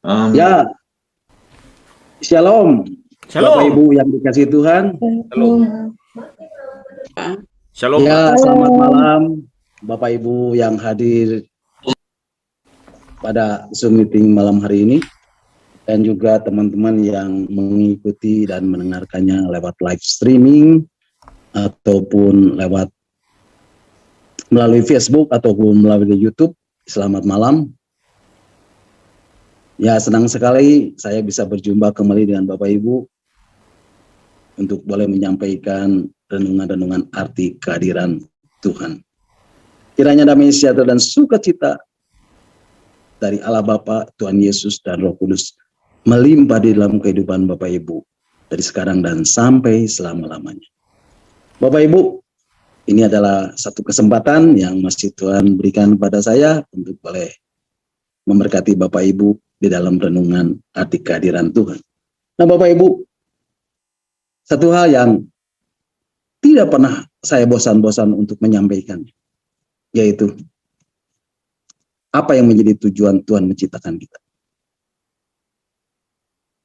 Amin. Ya, Shalom, Bapak Shalom. Ibu yang dikasih Tuhan. Shalom. Shalom, Pak. Ya, selamat malam, Bapak Ibu yang hadir pada Zoom meeting malam hari ini, dan juga teman-teman yang mengikuti dan mendengarkannya lewat live streaming ataupun lewat melalui Facebook ataupun melalui YouTube. Selamat malam. Ya, senang sekali saya bisa berjumpa kembali dengan Bapak Ibu untuk boleh menyampaikan renungan-renungan arti kehadiran Tuhan. Kiranya damai sejahtera dan sukacita dari Allah Bapa, Tuhan Yesus, dan Roh Kudus melimpah di dalam kehidupan Bapak Ibu dari sekarang dan sampai selama-lamanya. Bapak Ibu, ini adalah satu kesempatan yang masih Tuhan berikan pada saya untuk boleh memberkati Bapak Ibu di dalam renungan arti kehadiran Tuhan. Nah, Bapak Ibu, satu hal yang tidak pernah saya bosan-bosan untuk menyampaikan, yaitu apa yang menjadi tujuan Tuhan menciptakan kita.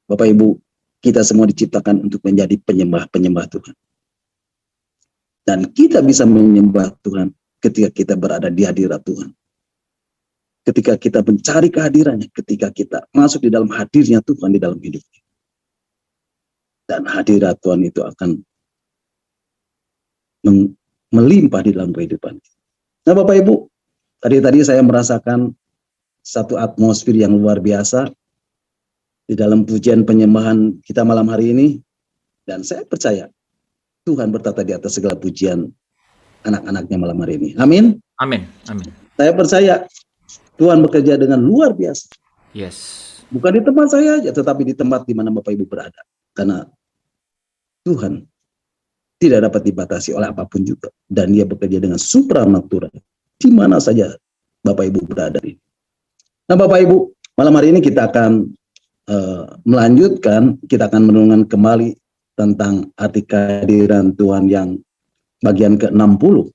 Bapak Ibu, kita semua diciptakan untuk menjadi penyembah-penyembah Tuhan. Dan kita bisa menyembah Tuhan ketika kita berada di hadirat Tuhan. Ketika kita mencari kehadirannya, ketika kita masuk di dalam hadirnya Tuhan di dalam hidup kita. Dan hadirat Tuhan itu akan melimpah di dalam kehidupan kita. Nah, Bapak Ibu, tadi saya merasakan satu atmosfer yang luar biasa di dalam pujian penyembahan kita malam hari ini. Dan saya percaya Tuhan bertata di atas segala pujian anak-anaknya malam hari ini. Amin. Amin. Amin. Saya percaya Tuhan bekerja dengan luar biasa. Yes. Bukan di tempat saya aja, tetapi di tempat di mana Bapak Ibu berada. Karena Tuhan tidak dapat dibatasi oleh apapun juga. Dan dia bekerja dengan supranatural. Di mana saja Bapak Ibu berada. Nah, Bapak Ibu, malam hari ini kita akan melanjutkan, kita akan merenungkan kembali tentang arti kehadiran Tuhan yang bagian ke-60.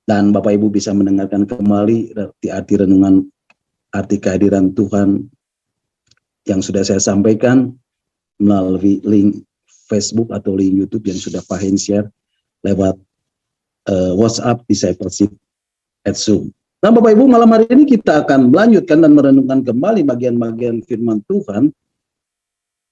Dan Bapak Ibu bisa mendengarkan kembali arti renungan arti kehadiran Tuhan yang sudah saya sampaikan melalui link Facebook atau link YouTube yang sudah Pak Hen share lewat WhatsApp Discipleship at Zoom. Nah, Bapak Ibu, malam hari ini kita akan melanjutkan dan merenungkan kembali bagian-bagian firman Tuhan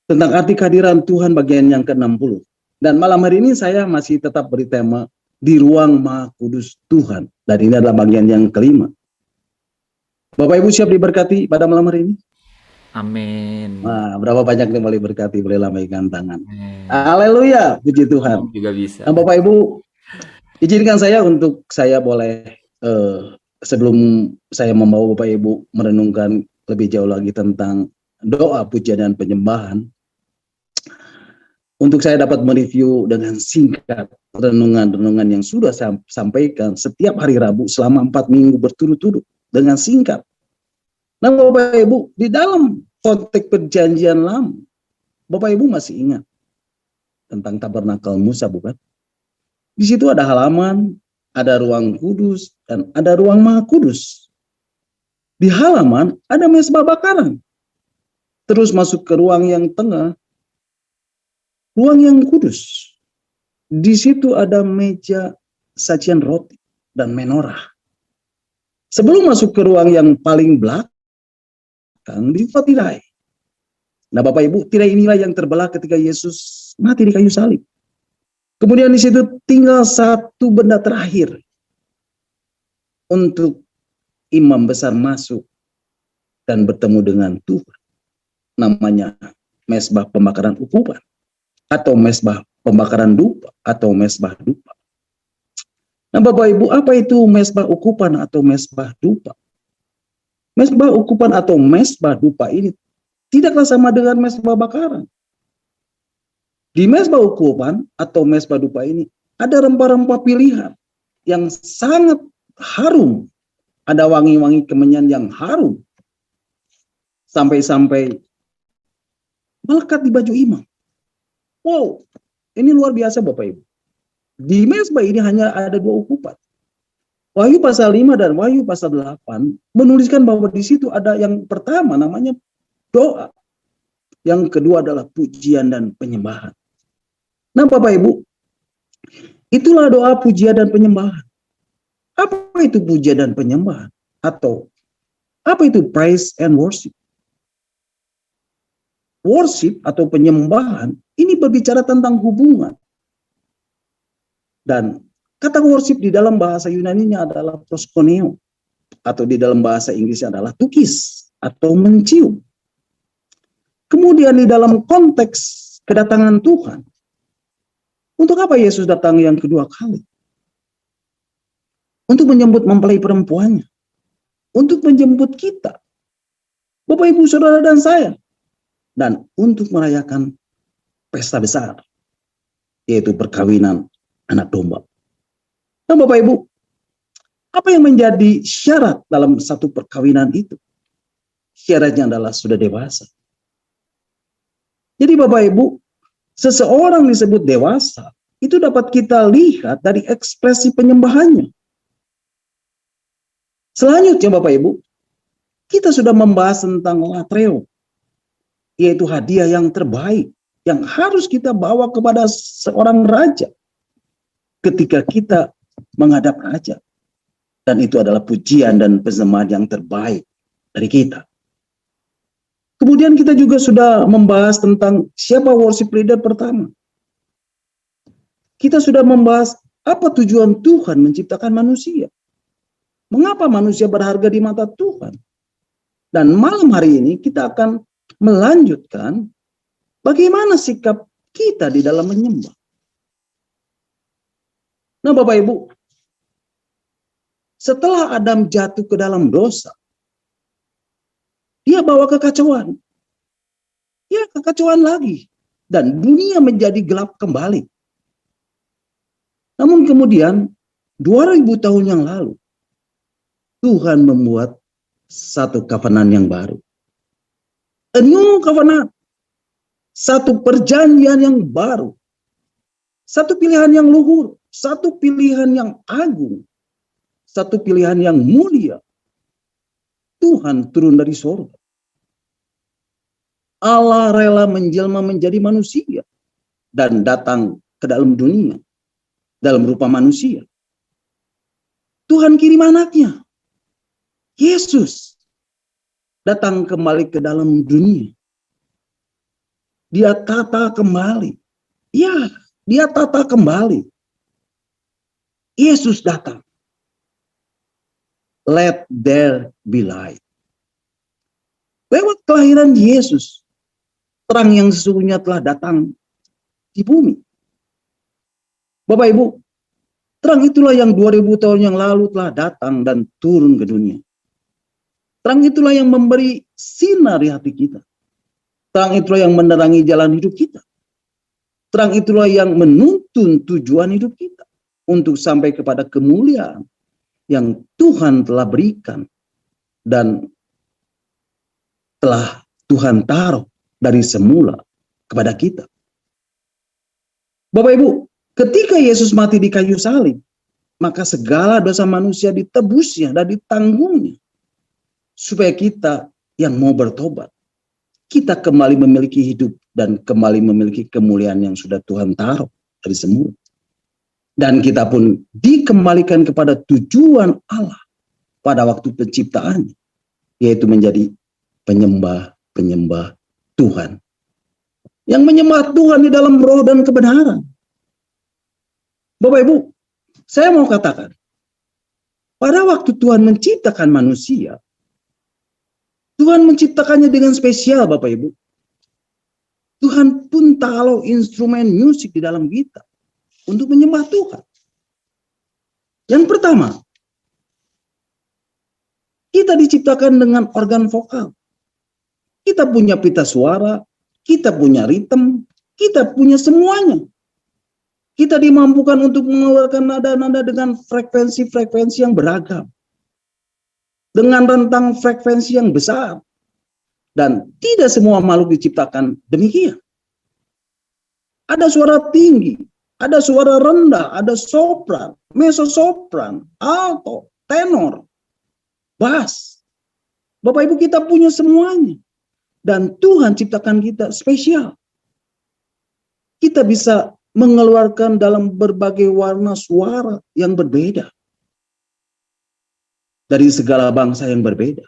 tentang arti kehadiran Tuhan bagian yang ke-60. Dan malam hari ini saya masih tetap beri tema di ruang Maha Kudus Tuhan. Dan ini adalah bagian yang kelima. Bapak Ibu siap diberkati pada malam hari ini? Amin. Nah, berapa banyak yang boleh berkati, boleh lambaikan tangan. Haleluya, puji Tuhan. Juga bisa. Nah, Bapak Ibu, izinkan saya untuk saya boleh sebelum saya membawa Bapak Ibu merenungkan lebih jauh lagi tentang doa, pujian, dan penyembahan, untuk saya dapat mereview dengan singkat renungan-renungan yang sudah saya sampaikan setiap hari Rabu selama 4 minggu berturut-turut dengan singkat. Nah, Bapak Ibu, di dalam konteks perjanjian lama, Bapak Ibu masih ingat tentang tabernakel Musa, bukan? Di situ ada halaman, ada ruang kudus, dan ada ruang Maha Kudus. Di halaman ada mezbah bakaran. Terus masuk ke ruang yang tengah, ruang yang kudus. Di situ ada meja sajian roti dan menorah. Sebelum masuk ke ruang yang paling belakang, dibuat tirai. Nah, Bapak Ibu, tirai inilah yang terbelah ketika Yesus mati di kayu salib. Kemudian di situ tinggal satu benda terakhir untuk imam besar masuk dan bertemu dengan Tuhan. Namanya mezbah pembakaran ukupan atau mezbah pembakaran dupa atau mezbah dupa. Nah, Bapak Ibu, apa itu mezbah ukupan atau mezbah dupa? Mezbah ukupan atau mezbah dupa ini tidaklah sama dengan mezbah bakaran. Di mezbah ukupan atau mezbah dupa ini ada rempah-rempah pilihan yang sangat harum. Ada wangi-wangi kemenyan yang harum. Sampai-sampai melekat di baju imam. Wow, ini luar biasa Bapak Ibu. Di mezbah ini hanya ada 2 ukupan. Wahyu pasal 5 dan Wahyu pasal 8 menuliskan bahwa di situ ada yang pertama namanya doa. Yang kedua adalah pujian dan penyembahan. Nah Bapak Ibu, itulah doa, pujian dan penyembahan. Apa itu pujian dan penyembahan? Atau apa itu praise and worship? Worship atau penyembahan ini berbicara tentang hubungan. Dan kata worship di dalam bahasa Yunani-nya adalah proskuneo, atau di dalam bahasa Inggrisnya adalah tukis atau mencium. Kemudian di dalam konteks kedatangan Tuhan, untuk apa Yesus datang yang kedua kali? Untuk menjemput mempelai perempuannya, untuk menjemput kita, Bapak Ibu Saudara dan saya, dan untuk merayakan pesta besar, yaitu perkawinan anak domba. Nah Bapak Ibu, apa yang menjadi syarat dalam satu perkawinan itu? Syaratnya adalah sudah dewasa. Jadi Bapak Ibu, seseorang disebut dewasa, itu dapat kita lihat dari ekspresi penyembahannya. Selanjutnya Bapak Ibu, kita sudah membahas tentang latreo, yaitu hadiah yang terbaik yang harus kita bawa kepada seorang raja ketika kita menghadap raja. Dan itu adalah pujian dan persembahan yang terbaik dari kita. Kemudian kita juga sudah membahas tentang siapa worship leader pertama. Kita sudah membahas apa tujuan Tuhan menciptakan manusia. Mengapa manusia berharga di mata Tuhan? Dan malam hari ini kita akan melanjutkan bagaimana sikap kita di dalam menyembah. Nah Bapak Ibu, setelah Adam jatuh ke dalam dosa, dia bawa kekacauan. Ya, kekacauan lagi. Dan dunia menjadi gelap kembali. Namun kemudian, 2000 tahun yang lalu, Tuhan membuat satu covenant yang baru. A new covenant. Satu perjanjian yang baru. Satu pilihan yang luhur. Satu pilihan yang agung. Satu pilihan yang mulia. Tuhan turun dari surga. Allah rela menjelma menjadi manusia. Dan datang ke dalam dunia. Dalam rupa manusia. Tuhan kirim anaknya. Yesus datang kembali ke dalam dunia. Dia tata kembali. Ya, dia tata kembali. Yesus datang. Let there be light. Lewat kelahiran Yesus, terang yang sesungguhnya telah datang di bumi. Bapak Ibu, terang itulah yang 2000 tahun yang lalu telah datang dan turun ke dunia. Terang itulah yang memberi sinar di hati kita. Terang itulah yang menerangi jalan hidup kita. Terang itulah yang menuntun tujuan hidup kita. Untuk sampai kepada kemuliaan yang Tuhan telah berikan. Dan telah Tuhan taruh dari semula kepada kita. Bapak Ibu, ketika Yesus mati di kayu salib, maka segala dosa manusia ditebusnya dan ditanggungnya. Supaya kita yang mau bertobat, kita kembali memiliki hidup dan kembali memiliki kemuliaan yang sudah Tuhan taruh dari semula. Dan kita pun dikembalikan kepada tujuan Allah pada waktu penciptaan, yaitu menjadi penyembah-penyembah Tuhan. Yang menyembah Tuhan di dalam roh dan kebenaran. Bapak Ibu, saya mau katakan, pada waktu Tuhan menciptakan manusia, Tuhan menciptakannya dengan spesial Bapak Ibu. Tuhan pun taruh instrumen musik di dalam kita untuk menyembah Tuhan. Yang pertama, kita diciptakan dengan organ vokal. Kita punya pita suara, kita punya ritme, kita punya semuanya. Kita dimampukan untuk mengeluarkan nada-nada dengan frekuensi-frekuensi yang beragam. Dengan rentang frekuensi yang besar. Dan tidak semua makhluk diciptakan demikian. Ada suara tinggi, ada suara rendah, ada sopran, mezzo-sopran, alto, tenor, bass. Bapak Ibu kita punya semuanya. Dan Tuhan ciptakan kita spesial. Kita bisa mengeluarkan dalam berbagai warna suara yang berbeda. Dari segala bangsa yang berbeda.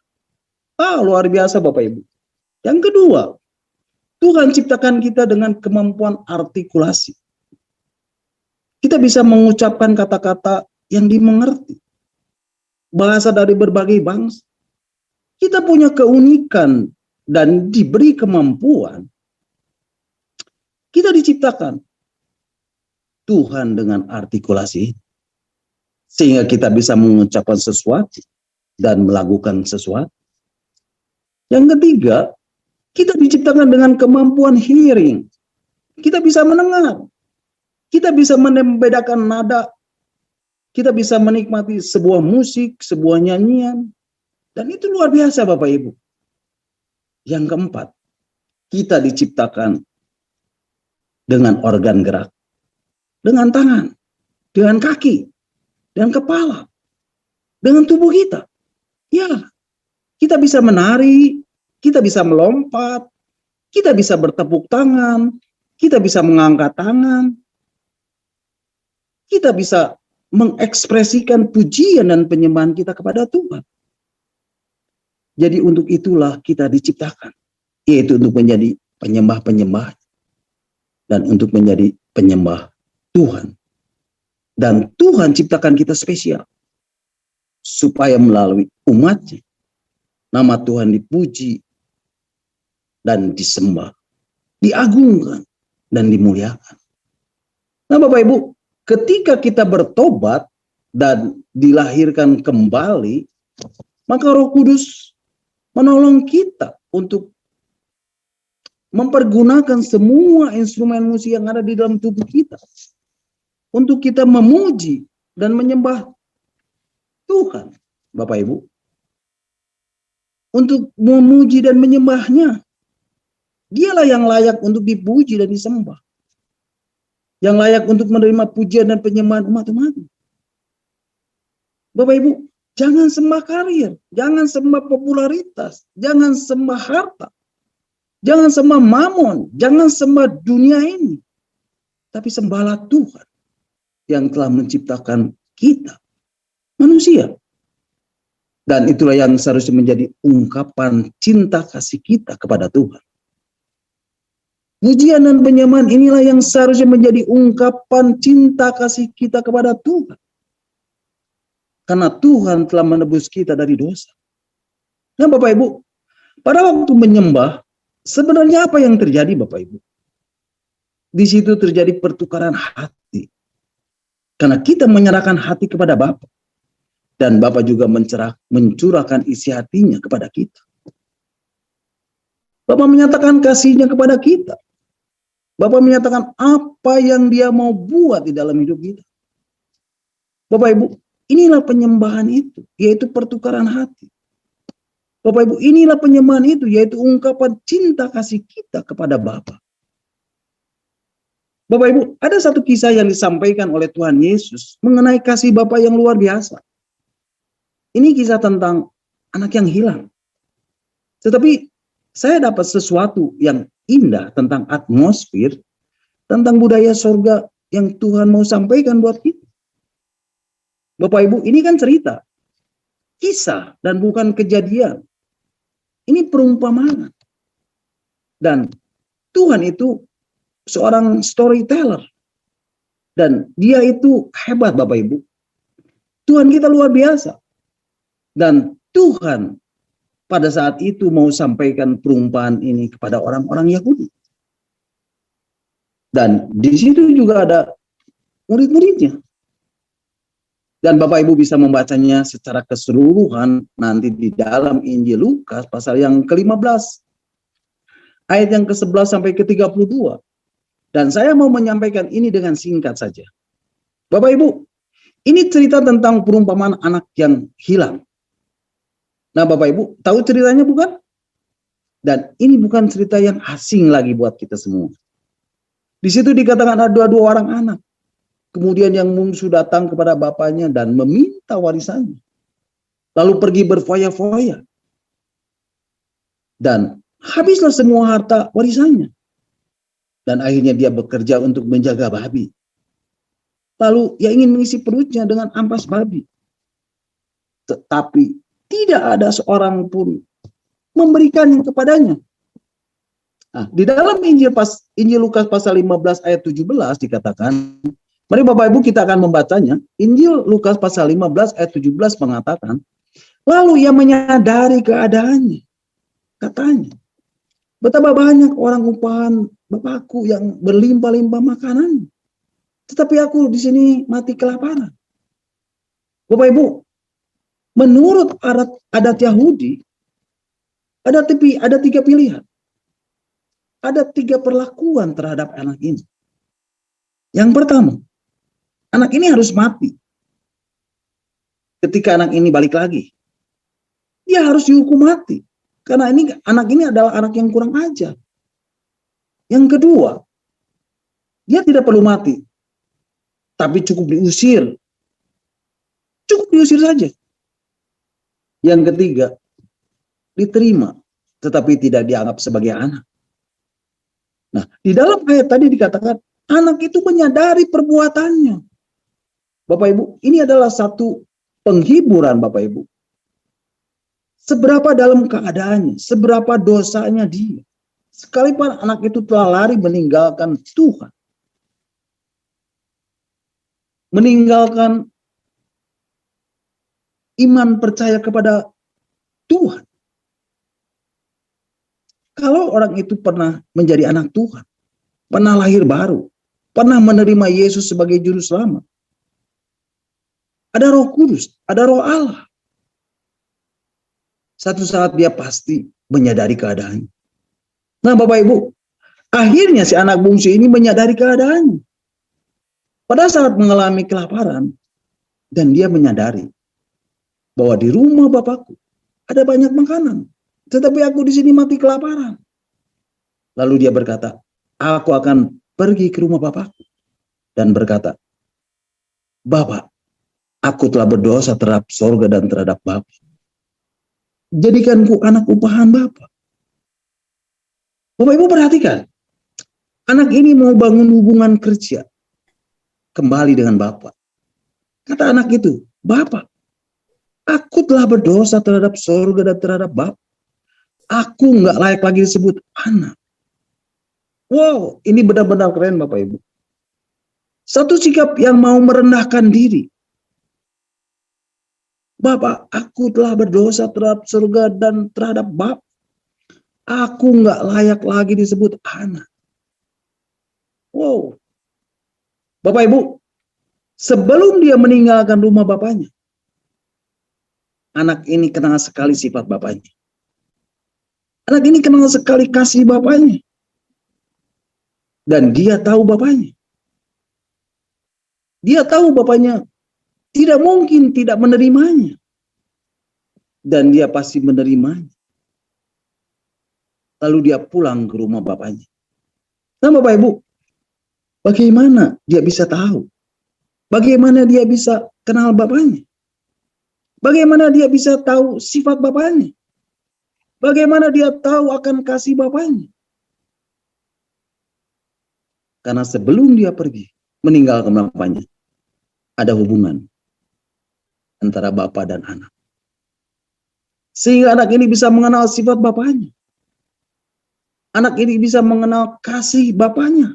Luar biasa Bapak Ibu. Yang kedua, Tuhan ciptakan kita dengan kemampuan artikulasi. Kita bisa mengucapkan kata-kata yang dimengerti. Bahasa dari berbagai bangsa. Kita punya keunikan dan diberi kemampuan. Kita diciptakan Tuhan dengan artikulasi. Sehingga kita bisa mengucapkan sesuatu dan melakukan sesuatu. Yang ketiga, kita diciptakan dengan kemampuan hearing. Kita bisa mendengar. Kita bisa membedakan nada. Kita bisa menikmati sebuah musik, sebuah nyanyian. Dan itu luar biasa Bapak Ibu. Yang keempat, kita diciptakan dengan organ gerak. Dengan tangan, dengan kaki, dengan kepala, dengan tubuh kita. Ya, kita bisa menari, kita bisa melompat, kita bisa bertepuk tangan, kita bisa mengangkat tangan, kita bisa mengekspresikan pujian dan penyembahan kita kepada Tuhan. Jadi untuk itulah kita diciptakan, yaitu untuk menjadi penyembah-penyembah dan untuk menjadi penyembah Tuhan. Dan Tuhan ciptakan kita spesial supaya melalui umatnya nama Tuhan dipuji dan disembah, diagungkan dan dimuliakan. Nah Bapak Ibu, ketika kita bertobat dan dilahirkan kembali, maka Roh Kudus menolong kita untuk mempergunakan semua instrumen musik yang ada di dalam tubuh kita. Untuk kita memuji dan menyembah Tuhan, Bapak Ibu. Untuk memuji dan menyembahnya. Dialah yang layak untuk dipuji dan disembah. Yang layak untuk menerima pujian dan penyembahan umat-umat. Bapak Ibu, jangan sembah karir, jangan sembah popularitas, jangan sembah harta, jangan sembah mamon, jangan sembah dunia ini. Tapi sembahlah Tuhan yang telah menciptakan kita, manusia. Dan itulah yang seharusnya menjadi ungkapan cinta kasih kita kepada Tuhan. Pujian dan penyembahan inilah yang seharusnya menjadi ungkapan cinta kasih kita kepada Tuhan. Karena Tuhan telah menebus kita dari dosa. Nah Bapak Ibu, pada waktu menyembah, sebenarnya apa yang terjadi Bapak Ibu? Di situ terjadi pertukaran hati. Karena kita menyerahkan hati kepada Bapa. Dan Bapa juga mencurahkan isi hatinya kepada kita. Bapa menyatakan kasihnya kepada kita. Bapa menyatakan apa yang dia mau buat di dalam hidup kita. Bapak Ibu, inilah penyembahan itu, yaitu pertukaran hati. Bapak Ibu, inilah penyembahan itu, yaitu ungkapan cinta kasih kita kepada Bapa. Bapak Ibu, ada satu kisah yang disampaikan oleh Tuhan Yesus mengenai kasih Bapa yang luar biasa. Ini kisah tentang anak yang hilang. Tetapi saya dapat sesuatu yang indah tentang atmosfer, tentang budaya surga yang Tuhan mau sampaikan buat kita. Bapak Ibu, ini kan cerita, kisah dan bukan kejadian. Ini perumpamaan. Dan Tuhan itu seorang storyteller. Dan dia itu hebat Bapak Ibu. Tuhan kita luar biasa. Dan Tuhan pada saat itu mau sampaikan perumpamaan ini kepada orang-orang Yahudi. Dan di situ juga ada murid-muridnya. Dan Bapak Ibu bisa membacanya secara keseluruhan nanti di dalam Injil Lukas pasal yang ke-15. Ayat yang ke-11 sampai ke-32. Dan saya mau menyampaikan ini dengan singkat saja. Bapak Ibu, ini cerita tentang perumpamaan anak yang hilang. Nah Bapak Ibu, tahu ceritanya bukan? Dan ini bukan cerita yang asing lagi buat kita semua. Di situ dikatakan ada dua orang anak. Kemudian yang bungsu datang kepada bapaknya dan meminta warisannya. Lalu pergi berfoya-foya. Dan Habislah semua harta warisannya. Dan akhirnya dia bekerja untuk menjaga babi. Lalu ia ingin mengisi perutnya dengan ampas babi. Tetapi tidak ada seorang pun memberikannya kepadanya. Nah, di dalam Injil Lukas pasal 15 ayat 17 dikatakan, mari Bapak Ibu kita akan membacanya. Injil Lukas pasal 15 ayat 17 mengatakan, lalu ia menyadari keadaannya. Katanya, betapa banyak orang upahan Bapakku yang berlimpah-limpah makanan. Tetapi aku di sini mati kelaparan. Bapak Ibu, menurut adat Yahudi, ada 3 pilihan. Ada 3 perlakuan terhadap anak ini. Yang pertama, anak ini harus mati. Ketika anak ini balik lagi, dia harus dihukum mati. Karena anak ini adalah anak yang kurang ajar. Yang kedua, dia tidak perlu mati. Tapi cukup diusir. Cukup diusir saja. Yang ketiga, diterima. Tetapi tidak dianggap sebagai anak. Nah, di dalam ayat tadi dikatakan, anak itu menyadari perbuatannya. Bapak Ibu, ini adalah satu penghiburan Bapak Ibu. Seberapa dalam keadaannya, seberapa dosanya dia. Sekalipun anak itu telah lari meninggalkan Tuhan. Meninggalkan iman percaya kepada Tuhan. Kalau orang itu pernah menjadi anak Tuhan, pernah lahir baru, pernah menerima Yesus sebagai juru selamat, ada Roh Kudus, ada Roh Allah. Satu saat dia pasti menyadari keadaannya. Nah Bapak Ibu, akhirnya si anak bungsu ini menyadari keadaannya. Pada saat mengalami kelaparan, dan dia menyadari bahwa di rumah Bapakku ada banyak makanan. Tetapi aku di sini mati kelaparan. Lalu dia berkata, aku akan pergi ke rumah Bapakku. Dan berkata, Bapak, aku telah berdosa terhadap sorga dan terhadap Bapak. Jadikanku anak upahan Bapak. Bapak Ibu perhatikan. Anak ini mau bangun hubungan kerja. Kembali dengan Bapak. Kata anak itu, Bapak, aku telah berdosa terhadap sorga dan terhadap Bapak. Aku nggak layak lagi disebut anak. Wow, ini benar-benar keren Bapak Ibu. Satu sikap yang mau merendahkan diri. Bapak, aku telah berdosa terhadap surga dan terhadap Bapak. Aku nggak layak lagi disebut anak. Wow. Bapak Ibu, sebelum dia meninggalkan rumah bapaknya, anak ini kenal sekali sifat bapaknya. Anak ini kenal sekali kasih bapaknya. Dan dia tahu bapaknya. Dia tahu bapaknya tidak mungkin tidak menerimanya. Dan dia pasti menerimanya. Lalu dia pulang ke rumah bapaknya. Nah Bapak Ibu, bagaimana dia bisa tahu? Bagaimana dia bisa kenal bapaknya? Bagaimana dia bisa tahu sifat bapaknya? Bagaimana dia tahu akan kasih bapaknya? Karena sebelum dia pergi meninggalkan bapaknya, ada hubungan antara bapak dan anak. Sehingga anak ini bisa mengenal sifat bapaknya. Anak ini bisa mengenal kasih bapaknya.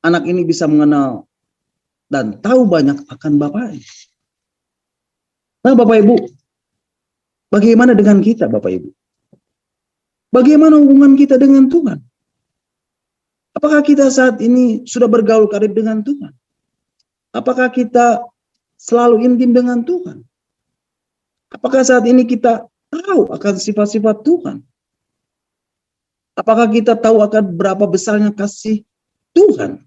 Anak ini bisa mengenal dan tahu banyak akan bapaknya. Nah Bapak Ibu, bagaimana dengan kita Bapak Ibu? Bagaimana hubungan kita dengan Tuhan? Apakah kita saat ini sudah bergaul karib dengan Tuhan? Apakah kita selalu intim dengan Tuhan? Apakah saat ini kita tahu akan sifat-sifat Tuhan? Apakah kita tahu akan berapa besarnya kasih Tuhan?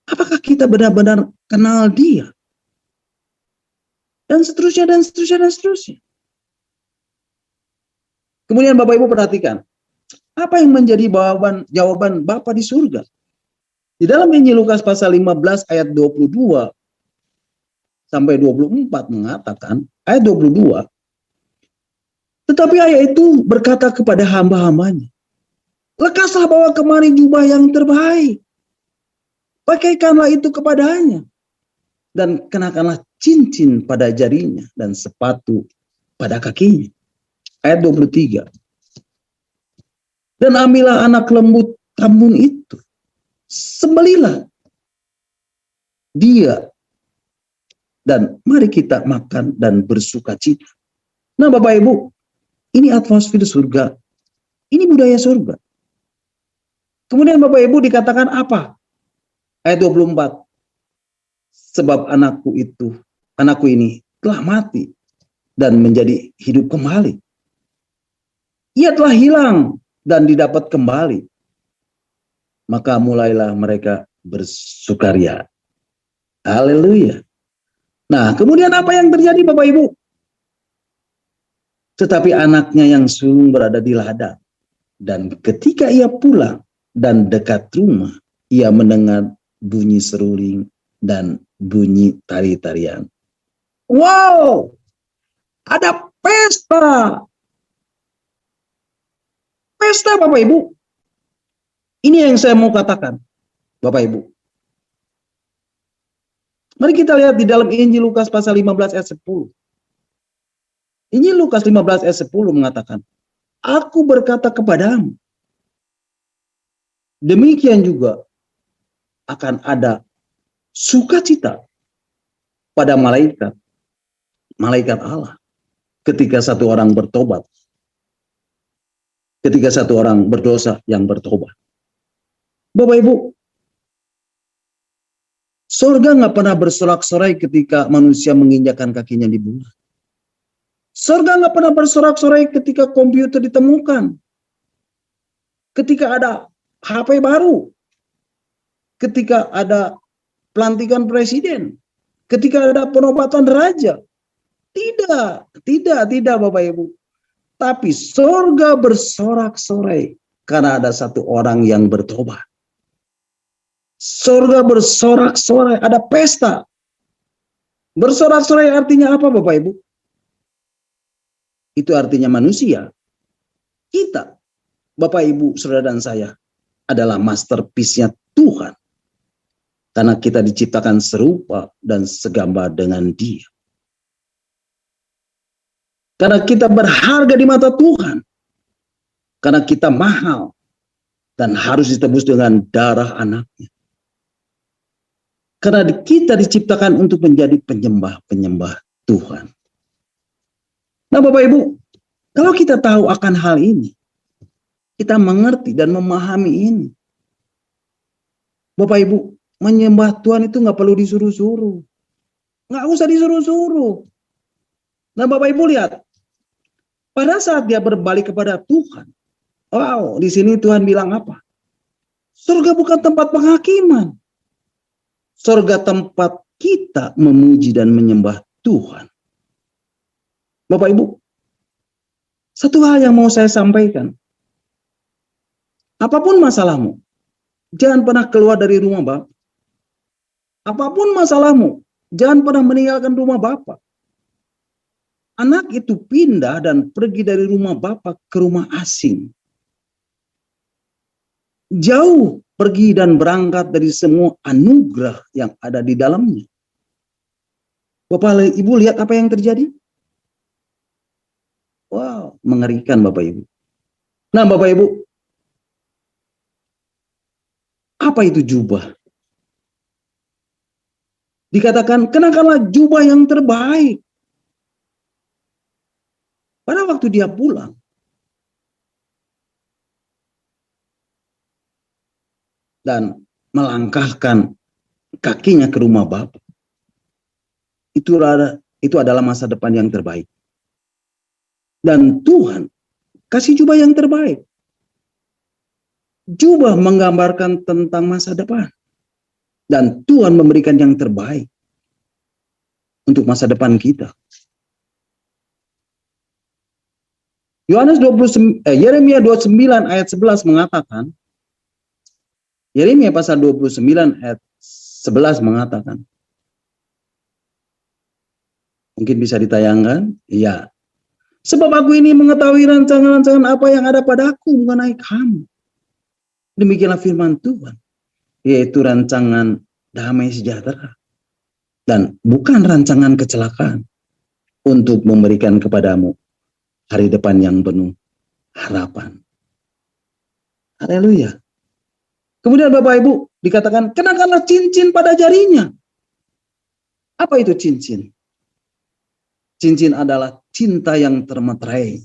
Apakah kita benar-benar kenal Dia? Dan seterusnya, dan seterusnya, dan seterusnya. Kemudian Bapak Ibu perhatikan, apa yang menjadi jawaban Bapa di surga? Di dalam Injil Lukas pasal 15 ayat 22 sampai 24 mengatakan, ayat 22, Tetapi ayah itu berkata kepada hamba-hambanya, lekaslah bawa kemari jubah yang terbaik. Pakaikanlah itu kepadanya. Dan kenakanlah cincin pada jarinya dan sepatu pada kakinya. Ayat 23. Dan ambillah anak lembu tambun itu. Sembelilah dia. Dan mari kita makan dan bersuka cita. Nah Bapak Ibu, ini atmosfer surga. Ini budaya surga. Kemudian Bapak Ibu dikatakan apa? Ayat 24. Sebab anakku ini telah mati dan menjadi hidup kembali. Ia telah hilang dan didapat kembali. Maka mulailah mereka bersukaria. Haleluya. Nah, kemudian apa yang terjadi Bapak Ibu? Tetapi anaknya yang sulung berada di ladang. Dan ketika ia pulang dan dekat rumah, ia mendengar bunyi seruling dan bunyi tari-tarian. Wow! Ada pesta! Pesta Bapak Ibu. Ini yang saya mau katakan, Bapak Ibu. Mari kita lihat di dalam Injil Lukas pasal 15 ayat 10. Injil Lukas 15 ayat 10 mengatakan, aku berkata kepadamu, demikian juga akan ada sukacita pada malaikat Allah ketika satu orang bertobat. Ketika satu orang berdosa yang bertobat. Bapak Ibu, surga nggak pernah bersorak-sorai ketika manusia menginjakkan kakinya di bumi. Surga nggak pernah bersorak-sorai ketika komputer ditemukan. Ketika ada HP baru. Ketika ada pelantikan presiden. Ketika ada penobatan raja. Tidak Bapak Ibu. Tapi surga bersorak-sorai karena ada satu orang yang bertobat. Surga bersorak-sorai, ada pesta. Bersorak-sorai artinya apa Bapak Ibu? Itu artinya manusia. Kita, Bapak Ibu, saudara dan saya, adalah masterpiece-nya Tuhan. Karena kita diciptakan serupa dan segambar dengan Dia. Karena kita berharga di mata Tuhan. Karena kita mahal. Dan harus ditebus dengan darah anaknya. Karena kita diciptakan untuk menjadi penyembah-penyembah Tuhan. Nah Bapak Ibu, kalau kita tahu akan hal ini, kita mengerti dan memahami ini. Bapak Ibu, menyembah Tuhan itu nggak perlu disuruh-suruh. Nggak usah disuruh-suruh. Nah Bapak Ibu lihat, pada saat dia berbalik kepada Tuhan, wow, di sini Tuhan bilang apa? Surga bukan tempat penghakiman. Surga tempat kita memuji dan menyembah Tuhan. Bapak Ibu, satu hal yang mau saya sampaikan. Apapun masalahmu, jangan pernah keluar dari rumah Bapak. Apapun masalahmu, jangan pernah meninggalkan rumah Bapak. Anak itu pindah dan pergi dari rumah Bapak ke rumah asing. Jauh pergi dan berangkat dari semua anugerah yang ada di dalamnya. Bapak Ibu lihat apa yang terjadi? Wow, mengerikan Bapak Ibu. Nah Bapak Ibu, apa itu jubah? Dikatakan, kenakanlah jubah yang terbaik. Pada waktu dia pulang, dan melangkahkan kakinya ke rumah Bapak. Itu adalah masa depan yang terbaik. Dan Tuhan kasih jubah yang terbaik. Jubah menggambarkan tentang masa depan. Dan Tuhan memberikan yang terbaik untuk masa depan kita. Yeremia 29 ayat 11 mengatakan, Yeremia pasal 29 ayat 11 mengatakan, mungkin bisa ditayangkan, iya. Sebab aku ini mengetahui rancangan-rancangan apa yang ada padaku mengenai kamu. Demikianlah firman Tuhan, yaitu rancangan damai sejahtera dan bukan rancangan kecelakaan, untuk memberikan kepadamu hari depan yang penuh harapan. Haleluya. Kemudian Bapak Ibu dikatakan, kenakanlah cincin pada jarinya. Apa itu cincin? Cincin adalah cinta yang termeterai.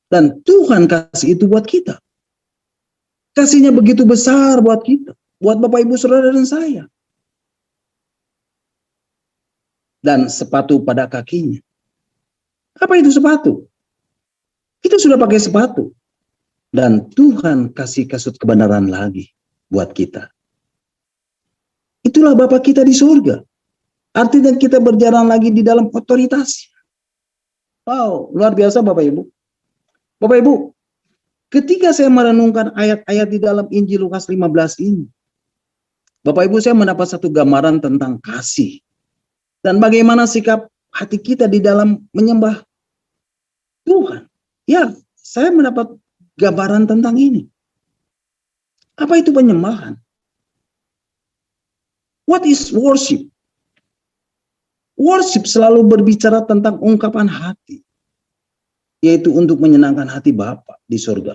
Dan Tuhan kasih itu buat kita. Kasihnya begitu besar buat kita. Buat Bapak Ibu Saudara dan saya. Dan sepatu pada kakinya. Apa itu sepatu? Kita sudah pakai sepatu. Dan Tuhan kasih kasut kebenaran lagi buat kita. Itulah Bapa kita di surga. Artinya kita berjalan lagi di dalam otoritas. Wow, luar biasa Bapak Ibu. Bapak Ibu, ketika saya merenungkan ayat-ayat di dalam Injil Lukas 15 ini, Bapak Ibu, saya mendapat satu gambaran tentang kasih. Dan bagaimana sikap hati kita di dalam menyembah Tuhan. Ya, saya mendapat gambaran tentang ini. Apa itu penyembahan? What is worship? Worship selalu berbicara tentang ungkapan hati. Yaitu untuk menyenangkan hati Bapa di surga.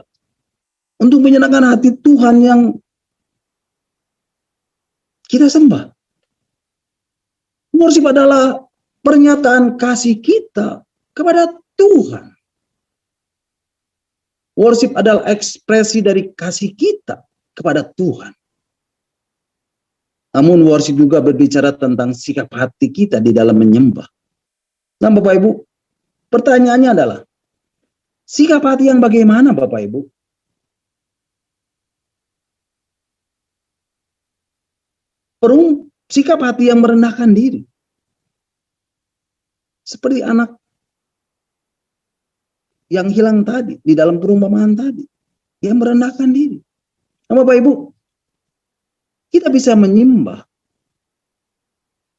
Untuk menyenangkan hati Tuhan yang kita sembah. Worship adalah pernyataan kasih kita kepada Tuhan. Worship adalah ekspresi dari kasih kita kepada Tuhan. Namun worship juga berbicara tentang sikap hati kita di dalam menyembah. Nah Bapak Ibu, pertanyaannya adalah, sikap hati yang bagaimana Bapak Ibu? Sikap hati yang merendahkan diri. Seperti anak yang hilang tadi, di dalam perumpamaan tadi. Yang merendahkan diri. Nah Bapak Ibu, kita bisa menyembah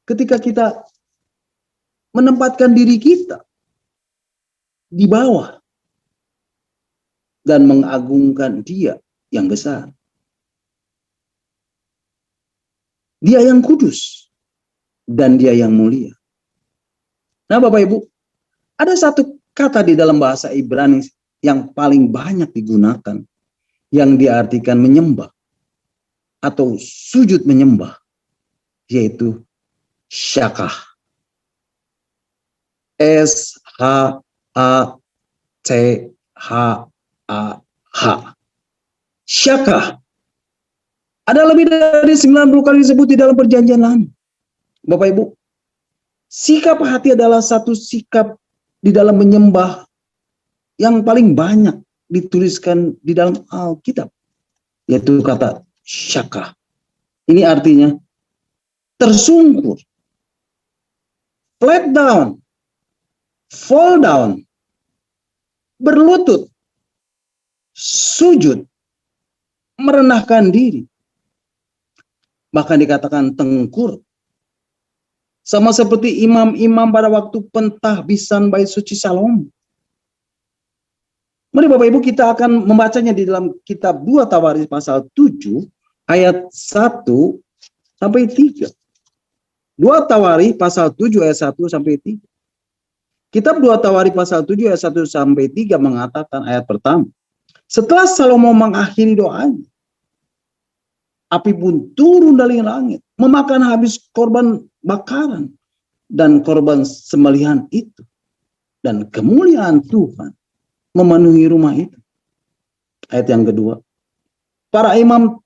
ketika kita menempatkan diri kita di bawah dan mengagungkan Dia yang besar. Dia yang kudus dan Dia yang mulia. Nah Bapak Ibu, ada satu kata di dalam bahasa Ibrani yang paling banyak digunakan, yang diartikan menyembah atau sujud menyembah, yaitu syakah. S-H-A-C-H-A-H. Syakah. Ada lebih dari 90 kali disebut di dalam perjanjian lama. Bapak Ibu, sikap hati adalah satu sikap di dalam menyembah yang paling banyak dituliskan di dalam Alkitab, yaitu kata syakah. Ini artinya tersungkur, flat down, fall down, berlutut, sujud, merendahkan diri. Bahkan dikatakan tengkur. Sama seperti imam-imam pada waktu pentahbisan bait suci Salomo. Mari Bapak Ibu kita akan membacanya di dalam kitab 2 Tawaris pasal 7 ayat 1 sampai 3. 2 Tawaris pasal 7 ayat 1 sampai 3. Kitab 2 Tawaris pasal 7 ayat 1 sampai 3 mengatakan ayat pertama. Setelah Salomo mengakhiri doanya, api pun turun dari langit, memakan habis korban bakaran dan korban sembelihan itu. Dan kemuliaan Tuhan memenuhi rumah itu. Ayat yang kedua. Para imam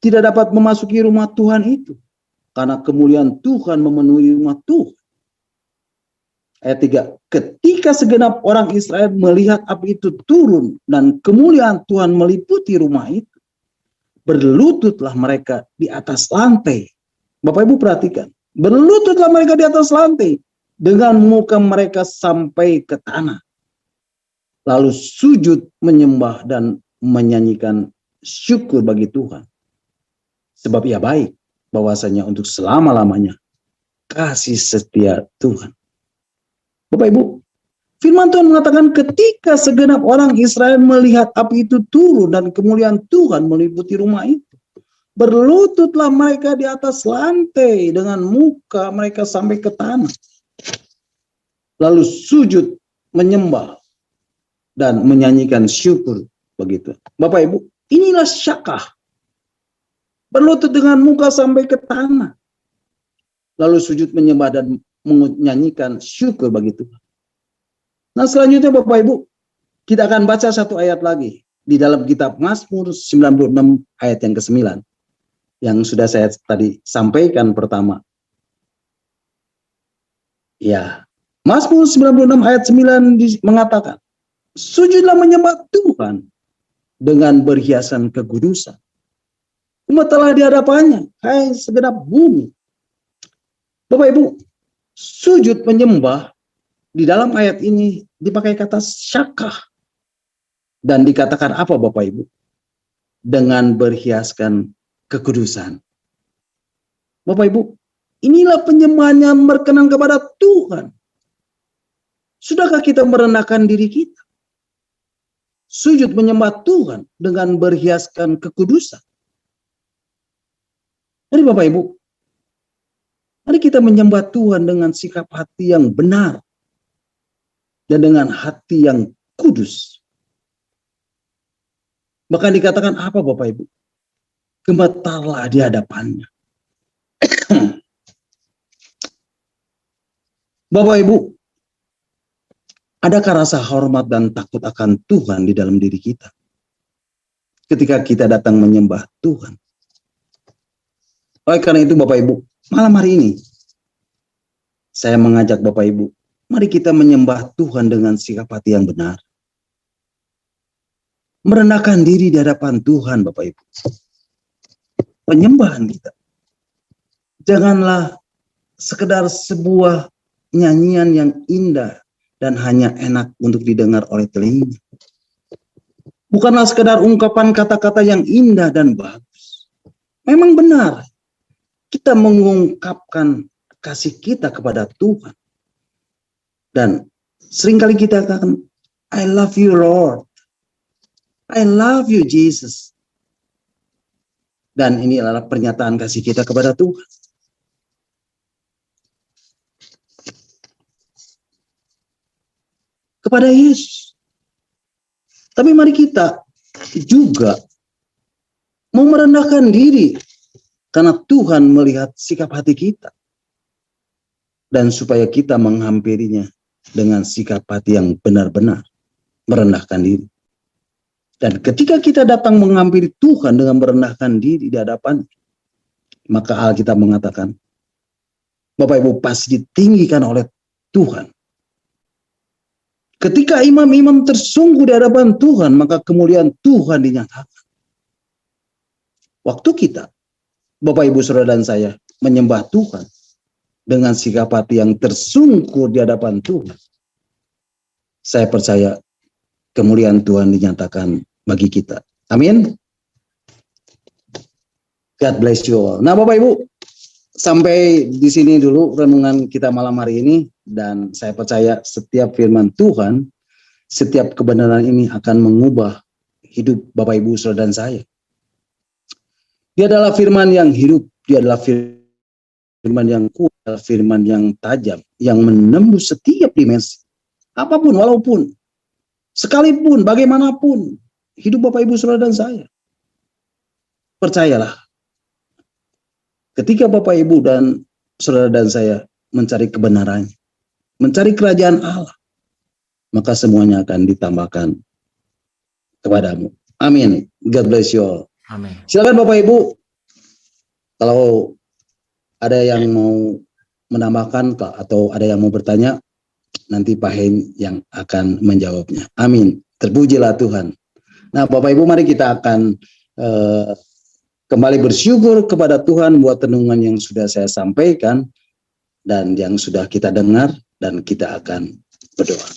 tidak dapat memasuki rumah Tuhan itu, karena kemuliaan Tuhan memenuhi rumah Tuhan. Ayat 3. Ketika segenap orang Israel melihat api itu turun dan kemuliaan Tuhan meliputi rumah itu, berlututlah mereka di atas lantai. Bapak Ibu perhatikan. Berlututlah mereka di atas lantai dengan muka mereka sampai ke tanah. Lalu sujud menyembah dan menyanyikan syukur bagi Tuhan. Sebab Ia baik, bahwasanya untuk selama-lamanya kasih setia Tuhan. Bapak Ibu, Firman Tuhan mengatakan ketika segenap orang Israel melihat api itu turun dan kemuliaan Tuhan meliputi rumah itu, berlututlah mereka di atas lantai dengan muka mereka sampai ke tanah. Lalu sujud menyembah dan menyanyikan syukur begitu. Bapak Ibu, inilah syakah. Berlutut dengan muka sampai ke tanah. Lalu sujud menyembah dan menyanyikan syukur begitu. Nah, selanjutnya Bapak Ibu, kita akan baca satu ayat lagi di dalam kitab Mazmur 96 ayat yang ke-9 yang sudah saya tadi sampaikan pertama. Ya, Mazmur 96 ayat 9 mengatakan, sujudlah menyembah Tuhan dengan berhiasan kekudusan. Umatlah di hadapannya, hai segenap bumi. Bapak Ibu, sujud menyembah di dalam ayat ini dipakai kata syakah. Dan dikatakan apa Bapak Ibu? Dengan berhiaskan kekudusan. Bapak Ibu, inilah penyembahan yang berkenan kepada Tuhan. Sudahkah kita merendahkan diri kita? Sujud menyembah Tuhan dengan berhiaskan kekudusan. Mari Bapak Ibu, mari kita menyembah Tuhan dengan sikap hati yang benar dan dengan hati yang kudus. Bahkan dikatakan apa Bapak Ibu? Gemetarlah di hadapannya. Bapak Ibu, adakah rasa hormat dan takut akan Tuhan di dalam diri kita? Ketika kita datang menyembah Tuhan. Oleh karena itu Bapak Ibu, malam hari ini saya mengajak Bapak Ibu, mari kita menyembah Tuhan dengan sikap hati yang benar. Merendahkan diri di hadapan Tuhan Bapak Ibu. Penyembahan kita janganlah sekedar sebuah nyanyian yang indah dan hanya enak untuk didengar oleh telinga. Bukanlah sekedar ungkapan kata-kata yang indah dan bagus. Memang benar kita mengungkapkan kasih kita kepada Tuhan. Dan seringkali kita katakan, I love you Lord. I love you Jesus. Dan ini adalah pernyataan kasih kita kepada Tuhan. Kepada Yesus. Tapi mari kita juga mau merendahkan diri. Karena Tuhan melihat sikap hati kita. Dan supaya kita menghampirinya dengan sikap hati yang benar-benar merendahkan diri. Dan ketika kita datang menghampiri Tuhan dengan merendahkan diri di hadapan, maka Alkitab mengatakan, Bapak Ibu pasti ditinggikan oleh Tuhan. Ketika imam-imam tersungguh di hadapan Tuhan, maka kemuliaan Tuhan dinyatakan. Waktu kita, Bapak Ibu Saudara dan saya, menyembah Tuhan dengan sikap hati yang tersungkur di hadapan Tuhan, saya percaya kemuliaan Tuhan dinyatakan bagi kita. Amin. God bless you all. Nah Bapak Ibu, sampai di sini dulu renungan kita malam hari ini. Dan saya percaya setiap firman Tuhan, setiap kebenaran ini akan mengubah hidup Bapak Ibu Saudara dan saya. Dia adalah firman yang hidup, dia adalah firman yang kuat, firman yang tajam, yang menembus setiap dimensi. Apapun, walaupun, sekalipun, bagaimanapun, hidup Bapak Ibu Saudara dan saya. Percayalah, ketika Bapak Ibu dan Saudara dan saya mencari kebenarannya, mencari kerajaan Allah, maka semuanya akan ditambahkan kepadamu. Amin. God bless you all. Amin. Silakan Bapak Ibu, kalau ada yang mau menambahkan atau ada yang mau bertanya, nanti Pak Hein yang akan menjawabnya. Amin. Terpujilah Tuhan. Nah Bapak Ibu, mari kita akan kembali bersyukur kepada Tuhan buat renungan yang sudah saya sampaikan dan yang sudah kita dengar, dan kita akan berdoa.